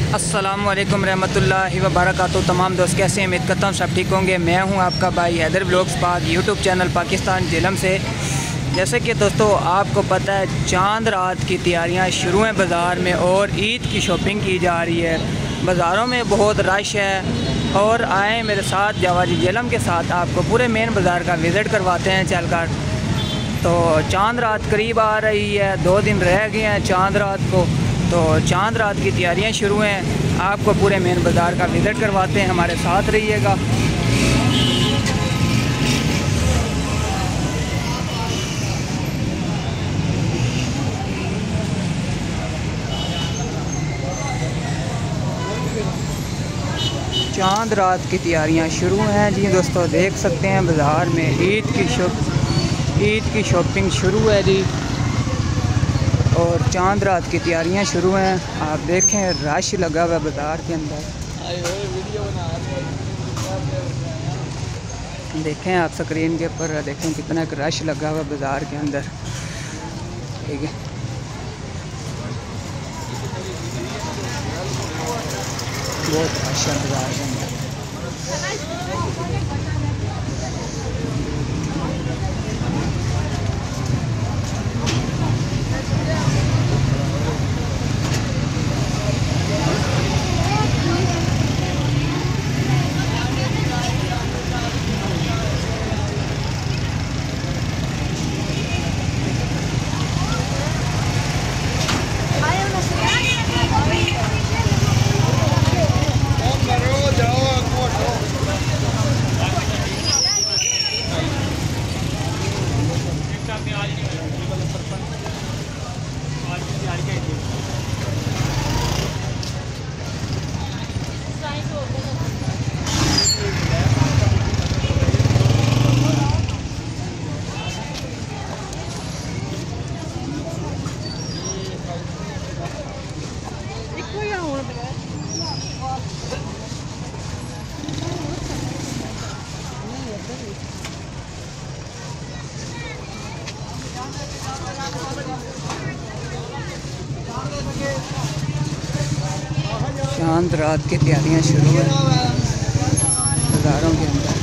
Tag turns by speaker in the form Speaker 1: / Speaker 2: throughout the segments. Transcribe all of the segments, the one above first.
Speaker 1: अस्सलामुअलैकुम रहमतुल्लाहि व बरकातहू। तमाम दोस्त कैसे हैं? उम्मीद करता हूँ सब ठीक होंगे। मैं हूँ आपका भाई हैदर व्लॉग्स पाक, यूट्यूब चैनल पाकिस्तान झेलम से। जैसे कि दोस्तों आपको पता है चांद रात की तैयारियाँ शुरू हैं बाज़ार में और ईद की शॉपिंग की जा रही है। बाज़ारों में बहुत रश है और आए मेरे साथ जवाजी झेलम के साथ आपको पूरे मेन बाज़ार का विज़िट करवाते हैं चलकर। तो चांद रात करीब आ रही है, 2 दिन रह गए हैं चांद रात को। तो चांद रात की तैयारियां शुरू हैं, आपको पूरे मेन बाज़ार का विज़िट करवाते हैं, हमारे साथ रहिएगा। चांद रात की तैयारियां शुरू हैं जी दोस्तों, देख सकते हैं बाज़ार में ईद की शॉपिंग शुरू है जी और चांद रात की तैयारियां शुरू हैं। आप देखें रश लगा हुआ है बाज़ार के अंदर, देखें आप स्क्रीन के ऊपर देखें कितना रश लगा हुआ है बाज़ार के अंदर। ठीक है, बहुत रश है बाज़ार के अंदर। चांद रात की तैयारियां शुरू हैं बाज़ारों के अंदर।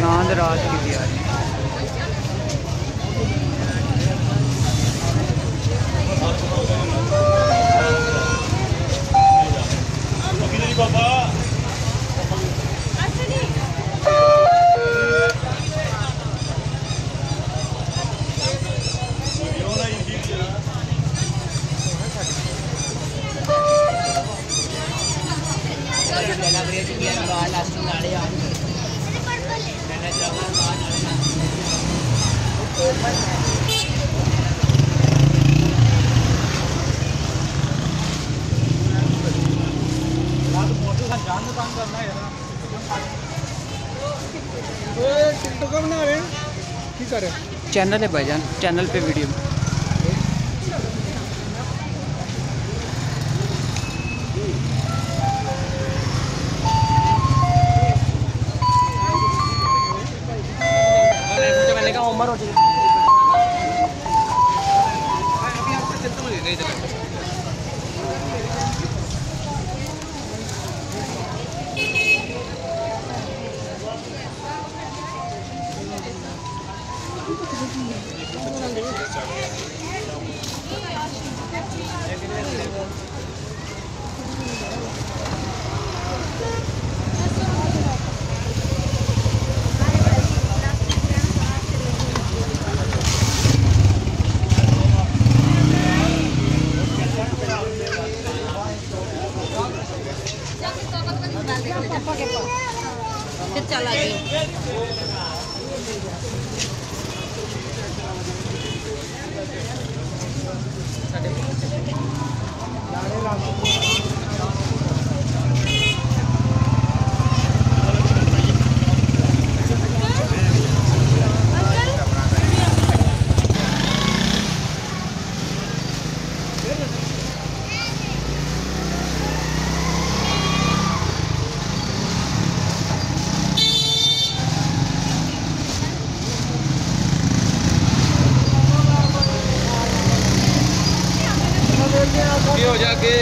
Speaker 1: चांद रात की तैयारी चैनल है भाईजान, चैनल पे वीडियो उम्र हो चुकी
Speaker 2: पापा के पास फिर चला गया।
Speaker 3: हो जाके